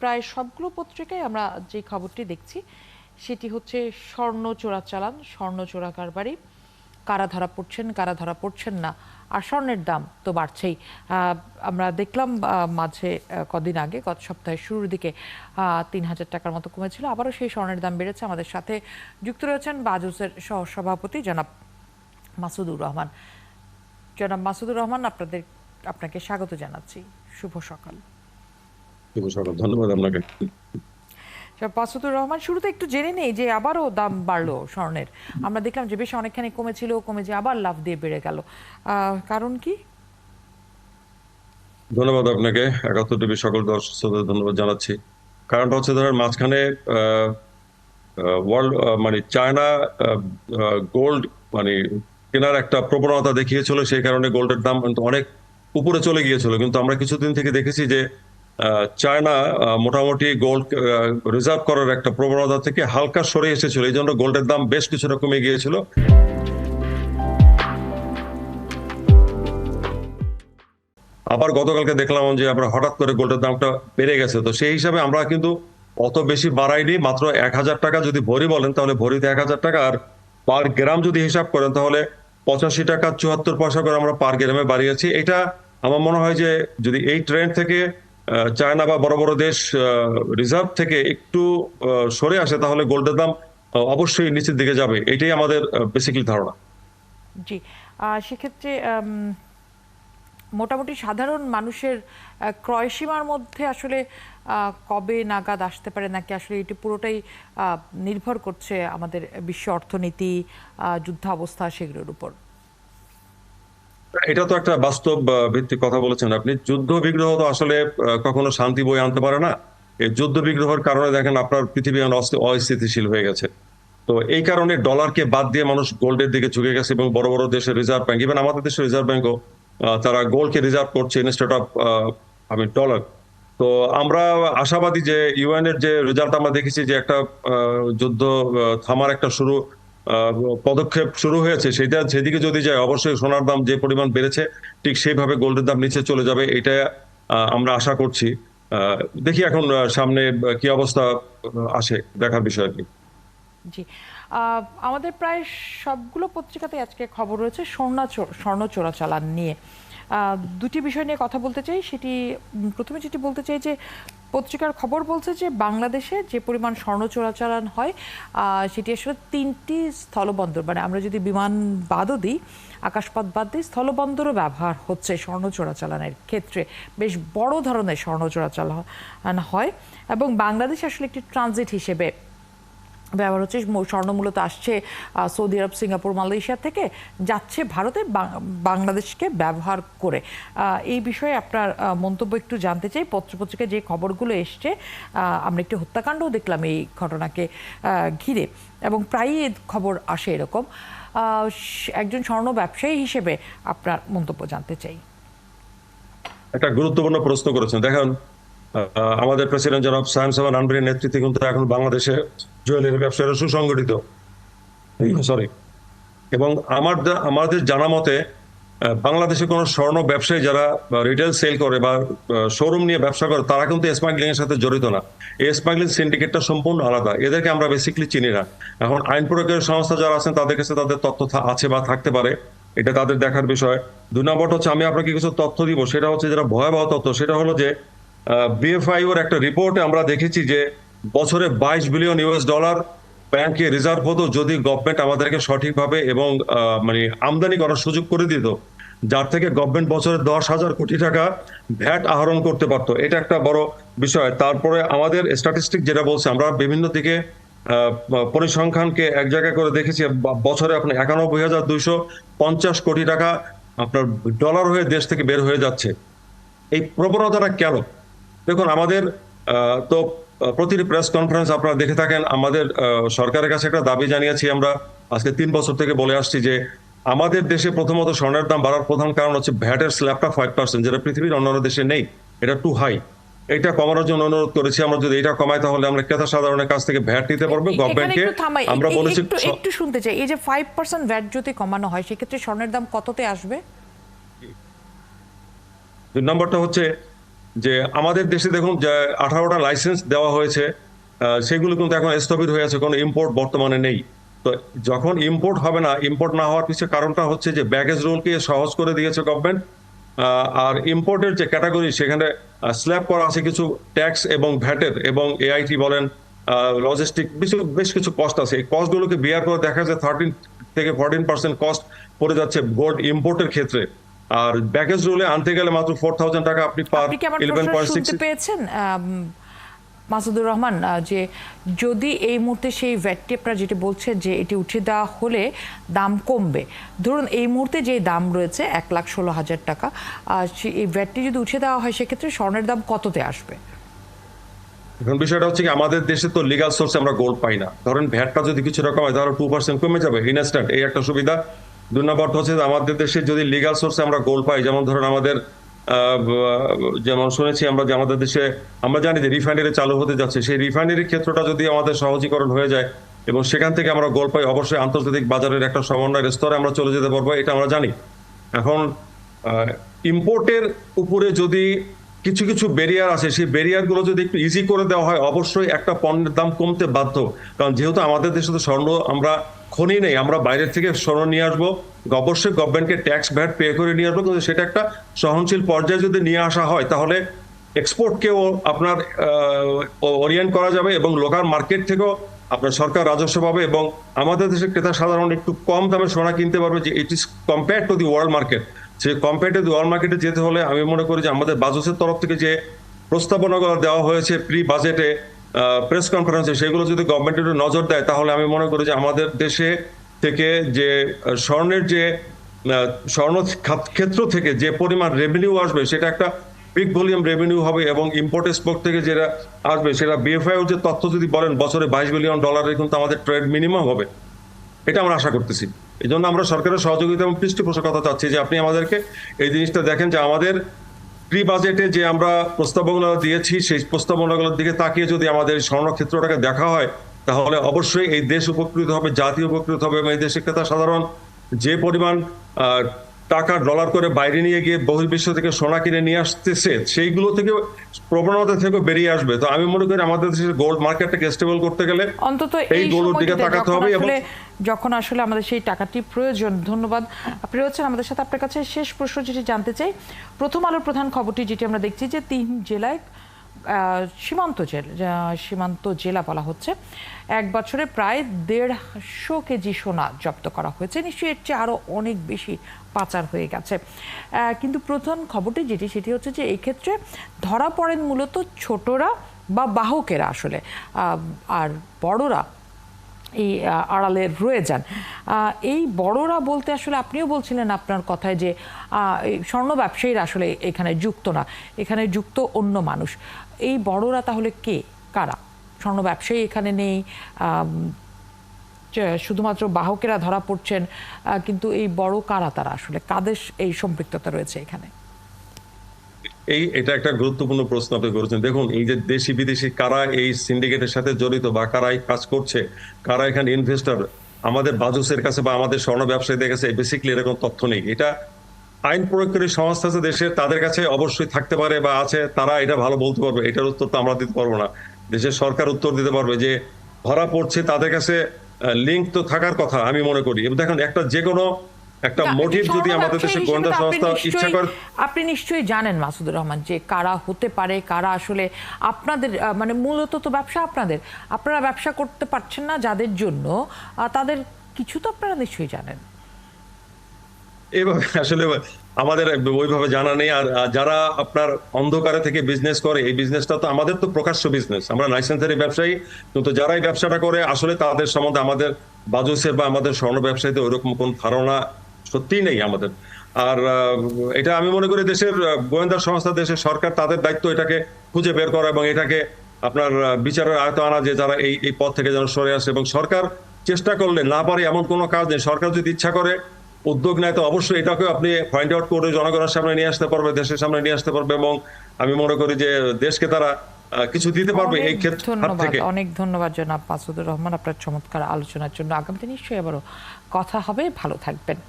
প্রায় সবগুলো পত্রিকায় আমরা যে খবরটি দেখছি সেটি হচ্ছে স্বর্ণ চোরাচালান, স্বর্ণ চোরা কারবারি, কারা ধরা পড়ছেন কারা ধরা পড়ছেন না, আর স্বর্ণের দাম তো বাড়ছেই। আমরা দেখলাম মাঝে কদিন আগে গত সপ্তাহের শুরুর দিকে ৩,০০০ টাকার মতো কমেছিল, আবারও সেই স্বর্ণের দাম বেড়েছে। আমাদের সাথে যুক্ত রয়েছেন বাজুসের সহসভাপতি জনাব মাসুদুর রহমান। জনাব মাসুদুর রহমান, আপনাকে স্বাগত জানাচ্ছি। শুভ সকাল। শুভ সকাল, ধন্যবাদ আপনাকে। মাসুদুর রহমান, শুরুতে একটু জেনে নেই যে আবারও দাম বাড়লো স্বর্ণের। আমরা দেখলাম যে বেশ অনেকখানি কমেছিল, কমে যে আবার লাফ দিয়ে বেড়ে গেল, কারণ কি? ধন্যবাদ আপনাকে, ৭১ টিভি সকল দর্শকদের ধন্যবাদ জানাচ্ছি। কারণটা হচ্ছে ধরেন মাঝখানে ওয়ার্ল্ড মানে চায়না গোল্ড মানে কেনার একটা প্রবণতা দেখিয়েছিল, সেই কারণে গোল্ডের দাম কিন্তু অনেক উপরে চলে গিয়েছিল। কিন্তু আমরা কিছুদিন থেকে দেখেছি যে চায়না মোটামুটি গোল্ড রিজার্ভ করার একটা প্রবণতা থেকে হালকা সরে এসেছিল, এই জন্য গোল্ডের দাম বেশ কিছুটা কমে গিয়েছিল। আবার গতকালকে দেখলাম যে আমরা হঠাৎ করে গোল্ডের দামটা বেড়ে গেছে, তো সেই হিসাবে আমরা কিন্তু অত বেশি বাড়াইনি, মাত্র ১,০০০ টাকা যদি ভরি বলেন তাহলে ভরিতে ১,০০০ টাকা, আর পার গ্রাম যদি হিসাব করেন তাহলে ৮৫ টাকা ৭৪ পয়সা করে আমরা পার গ্রামে বাড়িয়েছি। এটা আমার মনে হয় যে যদি এই ট্রেন্ড থেকে চায়না বা বড় বড় দেশ রিজার্ভ থেকে একটু সরে আসে তাহলে গোল্ডের দাম অবশ্যই নিচের দিকে যাবে, এটাই আমাদের বেসিক্যালি ধারণা। জি, সেক্ষেত্রে মোটামুটি সাধারণ মানুষের ক্রয়সীমার মধ্যে আসলে কবে নাগাদ আসতে পারে, নাকি আসলে এটি পুরোটাই নির্ভর করছে আমাদের বিশ্ব অর্থনীতি, যুদ্ধাবস্থা, সেগুলোর উপর? এটা তো একটা বাস্তব ভিত্তিক কথা বলেছেন আপনি। যুদ্ধ বিগ্রহ তো আসলে কখনো শান্তি বয়ে আনতে পারে না। এই যুদ্ধ বিগ্রহের কারণে দেখেন আপনার পৃথিবী অস্থিতিশীল হয়ে গেছে। তো এই কারণে ডলারকে বাদ দিয়ে মানুষ গোল্ডের দিকে ঝুঁকে গেছে, এবং বড় বড় দেশের রিজার্ভ ব্যাংক, ইভেন আমাদের দেশের রিজার্ভ ব্যাংকও তারা গোল্ডকে রিজার্ভ করছে ইনস্টেড অফ ডলার। তো আমরা আশাবাদী যে ইউএন এর যে রেজাল্ট আমরা দেখেছি যে একটা যুদ্ধ থামার একটা আহ, পদক্ষেপ শুরু হয়েছে, সেদিকে যদি যায় অবশ্যই সোনার দাম যে পরিমাণ বেড়েছে ঠিক সেইভাবে গোল্ডের দাম নিচে চলে যাবে, এটা আমরা আশা করছি। দেখি এখন সামনে কি অবস্থা আসে, দেখার বিষয় আর কি। জি, আমাদের প্রায় সবগুলো পত্রিকাতে আজকে খবর রয়েছে স্বর্ণ চোরাচালান নিয়ে। দুটি বিষয় নিয়ে কথা বলতে চাই। প্রথমে যেটি বলতে চাই যে পত্রিকার খবর বলছে যে বাংলাদেশে যে পরিমাণ স্বর্ণ চোরাচালান হয় সেটি আসলে 3টি স্থলবন্দর, মানে আমরা যদি বিমান বাদও দিই, আকাশপথ বাদ দিই, স্থলবন্দরও ব্যবহার হচ্ছে স্বর্ণ চোরাচালানের ক্ষেত্রে। বেশ বড় ধরনের স্বর্ণ চোরাচালান হয় এবং বাংলাদেশ আসলে একটি ট্রানজিট হিসেবে ব্যবহার হচ্ছে। স্বর্ণ মূলত আসছে সৌদি আরব, সিঙ্গাপুর, মালয়েশিয়া থেকে, যাচ্ছে ভারতে বাংলাদেশকে ব্যবহার করে। এই বিষয়ে আপনার মন্তব্য একটু জানতে চাই। পত্রপত্রিকায় যে খবরগুলো এসছে, আমরা একটি হত্যাকাণ্ডও দেখলাম এই ঘটনাকে ঘিরে, এবং প্রায়ই খবর আসে এরকম। একজন স্বর্ণ ব্যবসায়ী হিসেবে আপনার মন্তব্য জানতে চাই। একটা গুরুত্বপূর্ণ প্রশ্ন করেছেন। দেখেন, আমাদের প্রেসিডেন্ট জনাব সায়েম সামান আনবরির নেতৃত্বে কিন্তু এখন বাংলাদেশে জুয়েলারি ব্যবসায়ীরা সুসংগঠিত, সরি। এবং আমাদের জানা মতে বাংলাদেশে কোনো স্বর্ণ ব্যবসায়ী যারা রিটেল সেল করে বা শোরুম নিয়ে ব্যবসা করে তারা কিন্তু স্মাগলিং এর সাথে জড়িত না। এই স্মাগলিং সিন্ডিকেটটা সম্পূর্ণ আলাদা, এদেরকে আমরা বেসিক্যালি চিনি না। এখন আইন প্রয়োগের সংস্থা যারা আছেন তাদের কাছে তাদের তথ্য আছে বা থাকতে পারে, এটা তাদের দেখার বিষয়। ২ নম্বরটা হচ্ছে আমি আপনাকে কিছু তথ্য দিব, সেটা হচ্ছে যেটা ভয়াবহ তথ্য, সেটা হলো যে বিএফআই ওর একটা রিপোর্টে আমরা দেখেছি যে বছরে ২২ বিলিয়ন ইউএস ডলার ব্যাংকে রিজার্ভ হতো যদি গভর্নমেন্ট আমাদেরকে সঠিকভাবে এবং মানে আমদানি করার সুযোগ করে দিত, যার থেকে গভর্নমেন্ট বছরে ১০,০০০ কোটি টাকা ভ্যাট আহরণ করতে পারতো। এটা একটা বড় বিষয়। তারপরে আমাদের স্ট্যাটিস্টিক যেটা বলছে, আমরা বিভিন্ন দিকে পরিসংখ্যানকে এক জায়গায় করে দেখেছি, বছরে আপনার ৯১,২৫০ কোটি টাকা আপনার ডলার হয়ে দেশ থেকে বের হয়ে যাচ্ছে। এই প্রবণতাটা কেন? দেখুন, আমাদের তো প্রতিটি প্রেস কনফারেন্স আপনারা দেখে থাকেন, আমাদের সরকারের কাছে একটা দাবি জানিয়েছি আমরা আজকে ৩ বছর থেকে বলে আসছি যে আমাদের দেশে প্রথমত স্বর্ণের দাম বাড়ার প্রধান কারণ হচ্ছে ভ্যাটের স্ল্যাবটা ৫%, যেটা পৃথিবীর অন্যান্য দেশে নেই, এটা টু হাই। এটা কমানোর জন্য অনুরোধ করেছি। আমরা যদি এটা কমাই তাহলে আমরা ক্রেতা সাধারণের কাছ থেকে ভ্যাট নিতে পারবো গভর্নমেন্টকে। আমরা বলেছি একটু শুনতে চাই, এই যে 5% ভ্যাট যদি কমানো হয় সেক্ষেত্রে স্বর্ণের দাম কততে আসবে? ২ নম্বরটা হচ্ছে যে আমাদের দেশে দেখুন যে 18টা লাইসেন্স দেওয়া হয়েছে, সেগুলো কিন্তু এখন স্থগিত হয়ে আছে, কোনো ইম্পোর্ট বর্তমানে নেই। তো যখন ইম্পোর্ট হবে না, ইম্পোর্ট না হওয়ার পিছনে কারণটা হচ্ছে যে ব্যাগেজ রুলকে সহজ করে দিয়েছে গভর্নমেন্ট। আর ইম্পোর্টের যে ক্যাটাগরি, সেখানে স্ল্যাব করা আছে কিছু ট্যাক্স এবং ভ্যাটের, এবং এআইটি বলেন, লজিস্টিক বেশ কিছু কস্ট আছে। এই কস্টগুলোকে বিয়ার করে দেখা যায় 13 থেকে 14% কস্ট পড়ে যাচ্ছে গোল্ড ইম্পোর্টের ক্ষেত্রে। আর ব্যাগেজ রুলে আনতে গেলে মাত্র 4,000 টাকা আপনি পার আপনি কি আমার প্রশ্ন 11.6। শুনতে পেয়েছেন মাসুদুর রহমান, যে যদি এই মুহূর্তে সেই ভ্যাটটি আপনারা যেটি বলছেন যে এটি উঠিয়ে দেওয়া হলে দাম কমবে, ধরুন এই মুহূর্তে যে দাম রয়েছে 1,16,000 টাকা, এই ভ্যাটটি যদি উঠিয়ে দেওয়া হয় সেক্ষেত্রে স্বর্ণের দাম কততে আসবে? এখন বিষয়টা হচ্ছে কি, আমাদের দেশে তো লিগাল সোর্সে আমরা গোল্ড পাই না। ধরেন ভ্যাটটা যদি কিছু রকম হয় তাহলে 2% কমে যাবে ইনস্ট্যান্ট, এই একটা সুবিধা। 2 নম্বর হচ্ছে যে আমাদের দেশে যদি লিগাল সোর্সে আমরা গোল্ড পাই, যেমন ধরেন আমাদের যেমন শুনেছি আমরা যে আমাদের দেশে আমরা জানি যে রিফাইনারি চালু হতে যাচ্ছে, সেই রিফাইনারির ক্ষেত্রটা যদি আমাদের সহজীকরণ হয়ে যায় এবং সেখান থেকে আমরা গোল্ড পাই, অবশ্যই আন্তর্জাতিক বাজারের একটা সমন্বয়ের স্তরে আমরা চলে যেতে পারবো, এটা আমরা জানি। এখন ইম্পোর্টের উপরে যদি কিছু কিছু ব্যারিয়ার আছে, সেই ব্যারিয়ার গুলো যদি একটু ইজি করে দেওয়া হয়, অবশ্যই একটা পণ্যের দাম কমতে বাধ্য। কারণ যেহেতু আমাদের দেশে তো স্বর্ণ আমরা খনি নেই, আমরা বাইরের থেকে স্বর্ণ নিয়ে আসবো, অবশ্যই গভর্নমেন্টকে ট্যাক্স ভ্যাট পে করে নিয়ে আসবো, কিন্তু সেটা একটা সহনশীল পর্যায়ে যদি নিয়ে আসা হয় তাহলে এক্সপোর্টকেও আপনার ওরিয়েন্ট করা যাবে এবং লোকাল মার্কেট থেকেও আপনার সরকার রাজস্ব পাবে, এবং আমাদের দেশের ক্রেতা সাধারণ একটু কম দামে সোনা কিনতে পারবে, যে it is compare to the world market. সেই কম্পেয়ার টু দি ওয়ার্ল্ড মার্কেটে যেতে হলে আমি মনে করি যে আমাদের বাজেটের তরফ থেকে যে প্রস্তাবনাগুলো দেওয়া হয়েছে প্রি বাজেটে, প্রেস কনফারেন্সে, সেগুলো যদি গভর্নমেন্ট একটু নজর দেয় তাহলে আমি মনে করি যে আমাদের দেশে থেকে যে স্বর্ণের যে স্বর্ণ ক্ষেত্র থেকে যে পরিমাণ রেভিনিউ আসবে, সেটা একটা বিগ ভলিউম রেভিনিউ হবে, এবং ইম্পোর্ট এক্সপোর্ট থেকে যেটা আসবে সেটা বিএফআই যে তথ্য যদি বলেন বছরে $22 বিলিয়ন কিন্তু আমাদের ট্রেড মিনিমাম হবে, এটা আমরা আশা করতেছি। এই জন্য আমরা সরকারের সহযোগিতা এবং পৃষ্ঠপোষকতা চাচ্ছি যে আপনি আমাদেরকে এই জিনিসটা দেখেন, যে আমাদের প্রি বাজেটে যে আমরা প্রস্তাবনাগুলো দিয়েছি, সেই প্রস্তাবনাগুলোর দিকে তাকিয়ে যদি আমাদের স্বর্ণ ক্ষেত্রটাকে দেখা হয় তাহলে অবশ্যই এই দেশ উপকৃত হবে, জাতি উপকৃত হবে, এবং এই দেশের ক্রেতা সাধারণ যে পরিমাণ টাকা ডলার করে বাইরে নিয়ে গিয়ে বহির্বিশ্ব থেকে সোনা কিনে নিয়ে আসতেছে, সেইগুলো থেকে প্রবণতা থেকে বেরিয়ে আসবে। তো আমি মনে করি আমাদের দেশের গোল্ড মার্কেটটাকে স্টেবল করতে গেলে অন্তত এই এই গোল্ডের দিকে সময়টাতে তাকাতে হবে। এবং যখন আসলে আমাদের সেই টাকাটি প্রয়োজন। ধন্যবাদ। আপনি রয়েছেন আমাদের সাথে। আপনার কাছে শেষ প্রশ্ন যেটি জানতে চাই, প্রথম আলোর প্রধান খবরটি যেটি আমরা দেখছি যে 3 জেলায় সীমান্ত জেলা বলা হচ্ছে, 1 বছরে প্রায় 150 কেজি সোনা জব্দ করা হয়েছে। নিশ্চয়ই এর চেয়ে আরো অনেক বেশি পাচার হয়ে গেছে। কিন্তু প্রধান খবরটি যেটি সেটি হচ্ছে যে এই ক্ষেত্রে ধরা পড়েন মূলত ছোটরা বা বাহকেরা আসলে, আর বড়রা এই আড়ালে রয়ে যান। এই বড়রা বলতে আসলে আপনিও বলছিলেন আপনার কথায় যে এই স্বর্ণ ব্যবসায়ীরা আসলে এখানে যুক্ত না, এখানে যুক্ত অন্য মানুষ। এই বড়রা তাহলে কে, কারা? স্বর্ণ ব্যবসায়ী এখানে নেই, শুধুমাত্র বাহকেরা ধরা পড়ছেন, কিন্তু এই বড় কারা, তারা আসলে কাদের এই সম্পৃক্ততা রয়েছে এখানে? এটা একটা গুরুত্বপূর্ণ প্রশ্ন আপনি করেছেন। দেখুন, এই যে দেশি বিদেশি কারা এই সিন্ডিকেটের সাথে জড়িত বা কারা এই কাজ করছে, কারা এখানে ইনভেস্টর, আমাদের বাজুসের কাছে বা আমাদের স্বর্ণ ব্যবসায়ীদের কাছে বেসিক্যালি এরকম তথ্য নেই। এটা আইন প্রয়োগকারী সংস্থা আছে দেশের, তাদের কাছে অবশ্যই থাকতে পারে বা আছে, তারা এটা ভালো বলতে পারবে। এটার উত্তর তো আমরা দিতে পারবো না, দেশের সরকার উত্তর দিতে পারবে। যে ধরা পড়ছে তাদের কাছে লিঙ্ক তো থাকার কথা আমি মনে করি। এবং দেখুন, যে কোনো একটা মোটিভ যদি আমাদের দেশে গোয়েন্দা সংস্থা ইচ্ছা করে, আপনি নিশ্চয়ই জানেন মাসুদুর রহমান যে কারা হতে পারে, কারা আসলে আপনাদের মানে মূলত তো ব্যবসা আপনারা ব্যবসা করতে পারছেন না যাদের জন্য, তাদের কিছু তো আপনারা নিশ্চয়ই জানেন। এইভাবে আসলে আমাদের ওইভাবে জানা নেই। আর যারা আপনার অন্ধকারে থেকে বিজনেস করে, এই বিজনেসটা তো আমাদের তো প্রকাশ্য বিজনেস, আমরা লাইসেন্সারি ব্যবসায়ী, কিন্তু যারা এই ব্যবসাটা করে আসলে তাদের সম্বন্ধে আমাদের বাজুসের বা আমাদের স্বর্ণ ব্যবসায়ীদের ওইরকম কোন ধারণা সত্যিই নেই আমাদের। আর এটা আমি মনে করি দেশের গোয়েন্দা সংস্থা, দেশের সরকার, তাদের দায়িত্ব এটাকে খুঁজে বের করা এবং এটাকে আপনার বিচারের আয়ত্তে আনা, যে যারা এই পথ থেকে যেন সরে আসে। এবং সরকার চেষ্টা করলে না পারে এমন কোনো কাজ নেই। সরকার যদি ইচ্ছা করে, উদ্যোগ নেয়, তো অবশ্যই এটাকে আপনি ফাইন্ড আউট করে জনগণের সামনে নিয়ে আসতে পারবে, দেশের সামনে নিয়ে আসতে পারবে, এবং আমি মনে করি যে দেশকে তারা কিছু দিতে পারবে এই ক্ষেত্রে থেকে। অনেক ধন্যবাদ জনাব মাসুদুর রহমান আপনার চমৎকার আলোচনার জন্য। আগামীতে নিশ্চয়ই আবারও কথা হবে। ভালো থাকবেন।